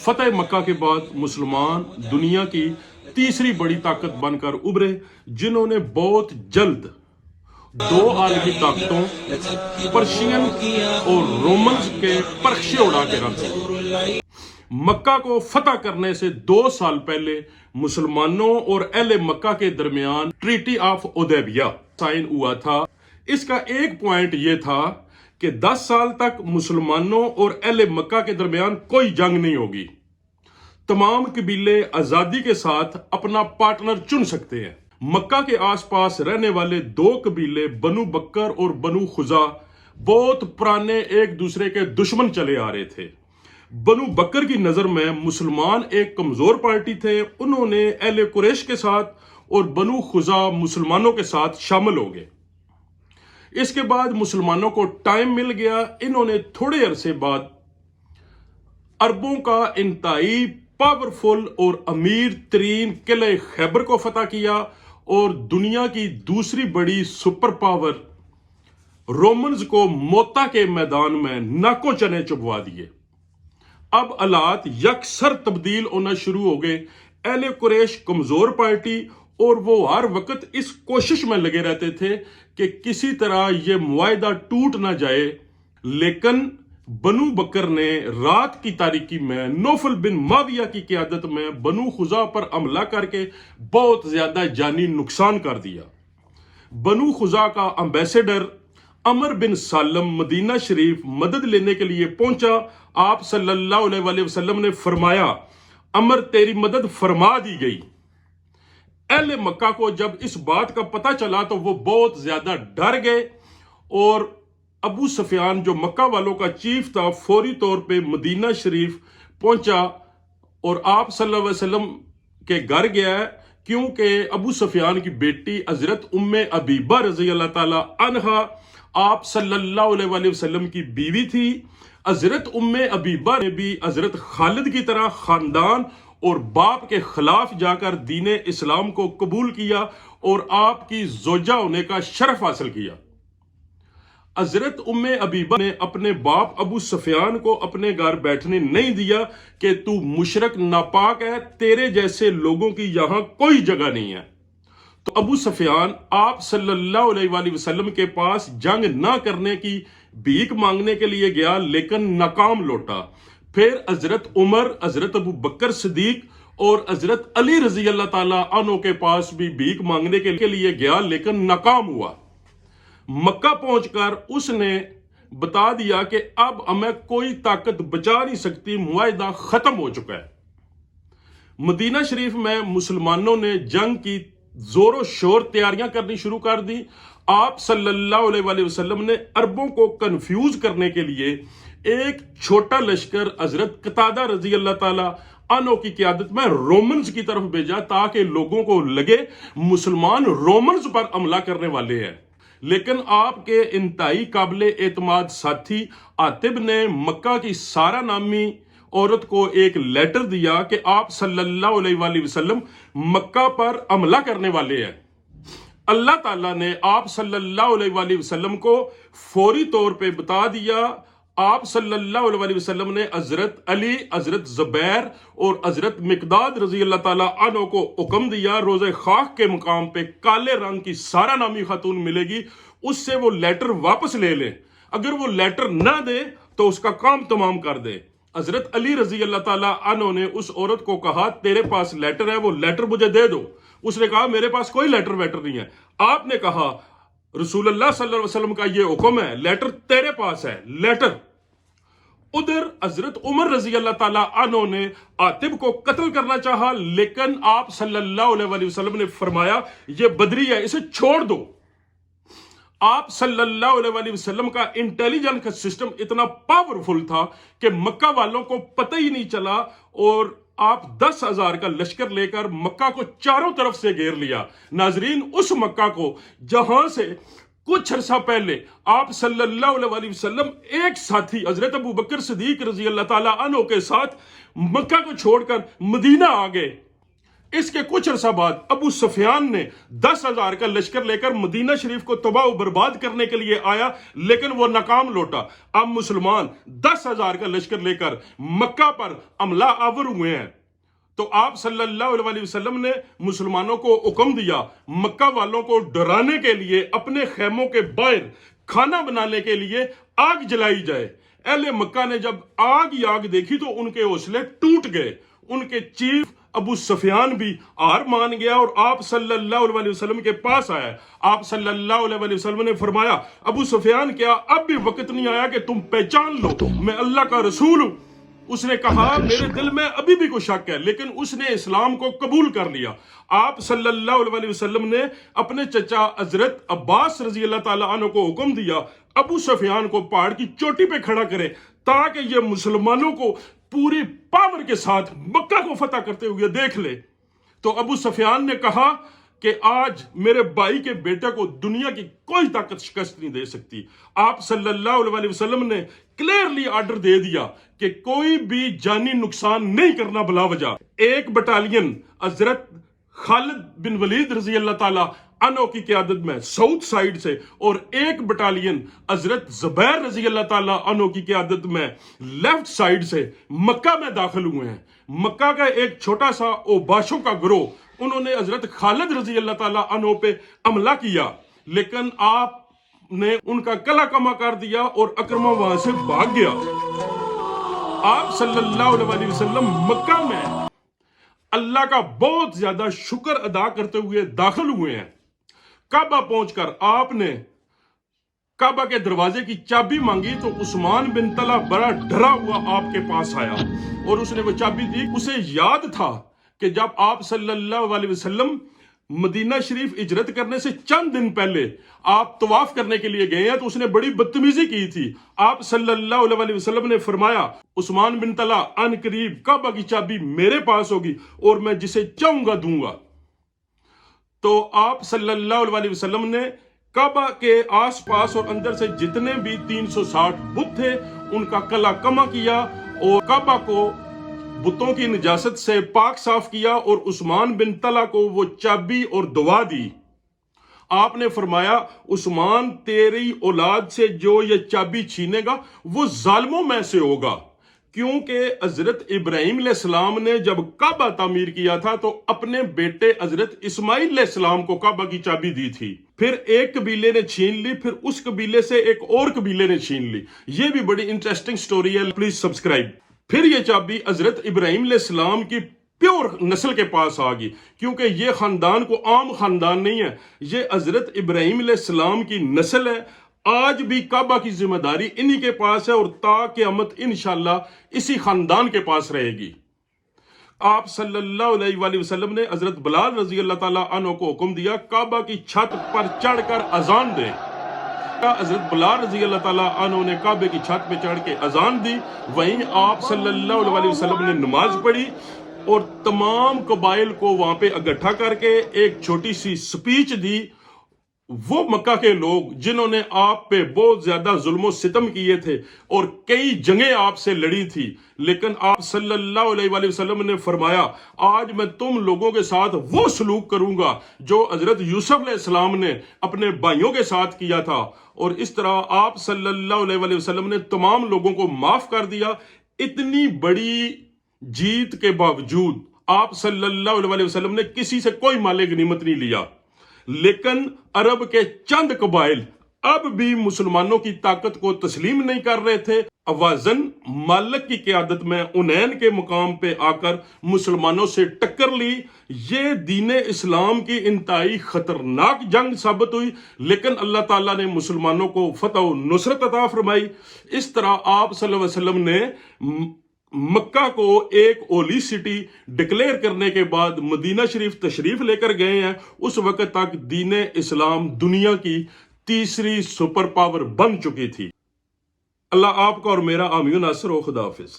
فتح مکہ کے بعد مسلمان دنیا کی تیسری بڑی طاقت بن کر ابھرے، جنہوں نے بہت جلد دو عالمی طاقتوں پرشین اور رومنز کے پرخشے اڑا کے رکھ دی۔ مکہ کو فتح کرنے سے 2 سال پہلے مسلمانوں اور اہل مکہ کے درمیان ٹریٹی آف حدیبیہ سائن ہوا تھا۔ اس کا ایک پوائنٹ یہ تھا کہ 10 سال تک مسلمانوں اور اہل مکہ کے درمیان کوئی جنگ نہیں ہوگی، تمام قبیلے آزادی کے ساتھ اپنا پارٹنر چن سکتے ہیں۔ مکہ کے آس پاس رہنے والے 2 قبیلے بنو بکر اور بنو خزا بہت پرانے ایک دوسرے کے دشمن چلے آ رہے تھے۔ بنو بکر کی نظر میں مسلمان ایک کمزور پارٹی تھے، انہوں نے اہل قریش کے ساتھ اور بنو خزا مسلمانوں کے ساتھ شامل ہو گئے۔ اس کے بعد مسلمانوں کو ٹائم مل گیا، انہوں نے تھوڑے عرصے بعد عربوں کا انتہائی پاورفل اور امیر ترین قلعہ خیبر کو فتح کیا اور دنیا کی دوسری بڑی سپر پاور رومنز کو موتا کے میدان میں ناکو چنے چبوا دیے۔ اب حالات یکسر تبدیل ہونا شروع ہو گئے۔ اہل قریش کمزور پارٹی اور وہ ہر وقت اس کوشش میں لگے رہتے تھے کہ کسی طرح یہ معاہدہ ٹوٹ نہ جائے، لیکن بنو بکر نے رات کی تاریکی میں نوفل بن معاویہ کی قیادت میں بنو خزا پر حملہ کر کے بہت زیادہ جانی نقصان کر دیا۔ بنو خزا کا امبیسڈر عمر بن سالم مدینہ شریف مدد لینے کے لیے پہنچا۔ آپ صلی اللہ علیہ وآلہ وسلم نے فرمایا، عمر تیری مدد فرما دی گئی۔ اہل مکہ کو جب اس بات کا پتہ چلا تو وہ بہت زیادہ ڈر گئے اور ابو سفیان جو مکہ والوں کا چیف تھا فوری طور پہ مدینہ شریف پہنچا اور آپ صلی اللہ علیہ وسلم کے گھر گیا ہے، کیونکہ ابو سفیان کی بیٹی حضرت ام حبیبہ رضی اللہ تعالی عنہا آپ صلی اللہ علیہ وآلہ وسلم کی بیوی تھی۔ حضرت ام حبیبہ نے بھی حضرت خالد کی طرح خاندان اور باپ کے خلاف جا کر دین اسلام کو قبول کیا اور آپ کی زوجہ ہونے کا شرف حاصل کیا۔ حضرت ام حبیبہ نے اپنے باپ ابو سفیان کو اپنے گھر بیٹھنے نہیں دیا کہ تو مشرک ناپاک ہے، تیرے جیسے لوگوں کی یہاں کوئی جگہ نہیں ہے۔ تو ابو سفیان آپ صلی اللہ علیہ وآلہ وسلم کے پاس جنگ نہ کرنے کی بھیک مانگنے کے لیے گیا، لیکن ناکام لوٹا۔ پھر حضرت عمر، حضرت ابو بکر صدیق اور حضرت علی رضی اللہ تعالیٰ عنہ کے پاس بھی بھیک مانگنے کے لیے گیا، لیکن ناکام ہوا۔ مکہ پہنچ کر اس نے بتا دیا کہ اب ہمیں کوئی طاقت بچا نہیں سکتی، معاہدہ ختم ہو چکا ہے۔ مدینہ شریف میں مسلمانوں نے جنگ کی زور و شور تیاریاں کرنی شروع کر دی۔ آپ صلی اللہ علیہ وآلہ وسلم نے عربوں کو کنفیوز کرنے کے لیے ایک چھوٹا لشکر حضرت قتادہ رضی اللہ تعالی عنہ کی قیادت میں رومنز کی طرف بھیجا تاکہ لوگوں کو لگے مسلمان رومنز پر حملہ کرنے والے ہیں۔ لیکن آپ کے انتہائی قابل اعتماد ساتھی عاتب نے مکہ کی سارا نامی عورت کو ایک لیٹر دیا کہ آپ صلی اللہ علیہ وآلہ وسلم مکہ پر حملہ کرنے والے ہیں۔ اللہ تعالیٰ نے آپ صلی اللہ علیہ وآلہ وسلم کو فوری طور پہ بتا دیا۔ آپ صلی اللہ علیہ وآلہ وسلم نے حضرت علی، حضرت زبیر اور حضرت مقداد رضی اللہ تعالیٰ عنہ کو حکم دیا، روز خاک کے مقام پہ کالے رنگ کی سارا نامی خاتون ملے گی، اس سے وہ لیٹر واپس لے لیں، اگر وہ لیٹر نہ دے تو اس کا کام تمام کر دے۔ حضرت علی رضی اللہ تعالیٰ عنہ نے اس عورت کو کہا تیرے پاس لیٹر ہے، وہ لیٹر مجھے دے دو۔ اس نے کہا میرے پاس کوئی لیٹر ویٹر نہیں ہے۔ آپ نے کہا رسول اللہ صلی اللہ علیہ وسلم کا یہ حکم ہے، لیٹر تیرے پاس ہے، لیٹر۔ ادھر حضرت عمر رضی اللہ تعالیٰ عنہ نے عاتب کو قتل کرنا چاہا، لیکن آپ صلی اللہ علیہ وآلہ وسلم نے فرمایا یہ بدری ہے، اسے چھوڑ دو۔ آپ صلی اللہ علیہ وآلہ وسلم کا انٹیلیجنس کا سسٹم اتنا پاورفل تھا کہ مکہ والوں کو پتہ ہی نہیں چلا اور آپ 10,000 کا لشکر لے کر مکہ کو چاروں طرف سے گھیر لیا۔ ناظرین، اس مکہ کو جہاں سے کچھ عرصہ پہلے آپ صلی اللہ علیہ وآلہ وسلم ایک ساتھی حضرت ابو بکر صدیق رضی اللہ تعالیٰ عنہ کے ساتھ مکہ کو چھوڑ کر مدینہ آ گئے، اس کے کچھ عرصہ بعد ابو سفیان نے 10,000 کا لشکر لے کر مدینہ شریف کو تباہ و برباد کرنے کے لیے آیا، لیکن وہ ناکام لوٹا۔ اب مسلمان 10,000 کا لشکر لے کر مکہ پر حملہ آور ہوئے ہیں، تو آپ صلی اللہ علیہ وسلم نے مسلمانوں کو حکم دیا مکہ والوں کو ڈرانے کے لیے اپنے خیموں کے باہر کھانا بنانے کے لیے آگ جلائی جائے۔ اہل مکہ نے جب آگ ہی آگ دیکھی تو ان کے حوصلے ٹوٹ گئے، ان کے چیف ابو سفیان بھی ہار مان گیا اور آپ صلی اللہ علیہ وسلم کے پاس آیا۔ آپ صلی اللہ علیہ وسلم نے فرمایا، ابو سفیان کیا اب بھی وقت نہیں آیا کہ تم پہچان لو میں اللہ کا رسول ہوں؟ اس نے کہا میرے دل میں ابھی بھی کوئی شک ہے، لیکن اس نے اسلام کو قبول کر لیا۔ آپ صلی اللہ علیہ وسلم نے اپنے چچا حضرت عباس رضی اللہ تعالیٰ عنہ کو حکم دیا ابو سفیان کو پہاڑ کی چوٹی پہ کھڑا کرے تاکہ یہ مسلمانوں کو پوری پاور کے ساتھ مکہ کو فتح کرتے ہوئے دیکھ لے۔ تو ابو سفیان نے کہا کہ آج میرے بھائی کے بیٹے کو دنیا کی کوئی طاقت شکست نہیں دے سکتی۔ آپ صلی اللہ علیہ وسلم نے کلیئرلی آرڈر دے دیا کہ کوئی بھی جانی نقصان نہیں کرنا بلا وجہ۔ ایک بٹالین حضرت خالد بن ولید رضی اللہ تعالیٰ عنہ کی قیادت میں ساؤتھ سائیڈ سے اور ایک بٹالین حضرت زبیر رضی اللہ تعالیٰ عنہ کی قیادت میں لیفٹ سائیڈ سے مکہ میں داخل ہوئے ہیں۔ مکہ کا ایک چھوٹا سا اوباشوں کا گروہ، انہوں نے حضرت خالد رضی اللہ تعالیٰ عنہ پہ حملہ کیا، لیکن آپ نے ان کا کلا کما کر دیا اور اکرمہ وہاں سے بھاگ گیا۔ آپ صلی اللہ علیہ وسلم مکہ میں اللہ کا بہت زیادہ شکر ادا کرتے ہوئے داخل ہوئے ہیں۔ کعبہ پہنچ کر آپ نے کعبہ کے دروازے کی چابی مانگی تو عثمان بن طلحہ بڑا ڈرا ہوا آپ کے پاس آیا اور اس نے وہ چابی دی۔ اسے یاد تھا کہ جب آپ صلی اللہ علیہ وسلم مدینہ شریف ہجرت کرنے سے چند دن پہلے آپ طواف کرنے کے لیے گئے ہیں تو اس نے بڑی بدتمیزی کی تھی۔ آپ صلی اللہ علیہ وسلم نے فرمایا عثمان بن طلحہ ان قریب کعبہ کی چابی میرے پاس ہوگی اور میں جسے چاہوں گا دوں گا۔ تو آپ صلی اللہ علیہ وسلم نے کعبہ کے آس پاس اور اندر سے جتنے بھی 360 بت تھے ان کا کلا کما کیا اور کعبہ کو بتوں کی نجاست سے پاک صاف کیا اور عثمان بن طلحہ کو وہ چابی اور دعا دی۔ آپ نے فرمایا عثمان تیری اولاد سے جو یہ چابی چھینے گا وہ ظالموں میں سے ہوگا، کیونکہ حضرت ابراہیم علیہ السلام نے جب کعبہ تعمیر کیا تھا تو اپنے بیٹے حضرت اسماعیل علیہ السلام کو کعبہ کی چابی دی تھی، پھر ایک قبیلے نے چھین لی، پھر اس قبیلے سے ایک اور قبیلے نے چھین لی۔ یہ بھی بڑی انٹرسٹنگ سٹوری ہے، پلیز سبسکرائب۔ پھر یہ چابی حضرت ابراہیم علیہ السلام کی پیور نسل کے پاس آ گئی، کیونکہ یہ خاندان کو عام خاندان نہیں ہے، یہ حضرت ابراہیم علیہ السلام کی نسل ہے۔ آج بھی کعبہ کی ذمہ داری انہی کے پاس ہے اور تا قیامت انشاءاللہ اسی خاندان کے پاس رہے گی۔ آپ صلی اللہ علیہ وسلم نے حضرت بلال رضی اللہ تعالیٰ عنہ کو حکم دیا کعبہ کی چھت پر چڑھ کر اذان دیں۔ حضرت بلال رضی اللہ تعالیٰ عنہ نے کعبے کی چھت پہ چڑھ کے اذان دی، وہیں آپ صلی اللہ علیہ وسلم نے نماز پڑھی اور تمام قبائل کو وہاں پہ اکٹھا کر کے ایک چھوٹی سی سپیچ دی۔ وہ مکہ کے لوگ جنہوں نے آپ پہ بہت زیادہ ظلم و ستم کیے تھے اور کئی جنگیں آپ سے لڑی تھی، لیکن آپ صلی اللہ علیہ وسلم نے فرمایا آج میں تم لوگوں کے ساتھ وہ سلوک کروں گا جو حضرت یوسف علیہ السلام نے اپنے بھائیوں کے ساتھ کیا تھا، اور اس طرح آپ صلی اللہ علیہ وسلم نے تمام لوگوں کو معاف کر دیا۔ اتنی بڑی جیت کے باوجود آپ صلی اللہ علیہ وسلم نے کسی سے کوئی مال غنیمت نہیں لیا، لیکن عرب کے چند قبائل اب بھی مسلمانوں کی طاقت کو تسلیم نہیں کر رہے تھے۔ اوازن مالک کی قیادت میں حنین کے مقام پہ آ کر مسلمانوں سے ٹکر لی۔ یہ دین اسلام کی انتہائی خطرناک جنگ ثابت ہوئی، لیکن اللہ تعالیٰ نے مسلمانوں کو فتح و نصرت عطا فرمائی۔ اس طرح آپ صلی اللہ علیہ وسلم نے مکہ کو ایک ہولی سٹی ڈکلیئر کرنے کے بعد مدینہ شریف تشریف لے کر گئے ہیں۔ اس وقت تک دین اسلام دنیا کی تیسری سپر پاور بن چکی تھی۔ اللہ آپ کا اور میرا آمین ناصر و خدا حافظ۔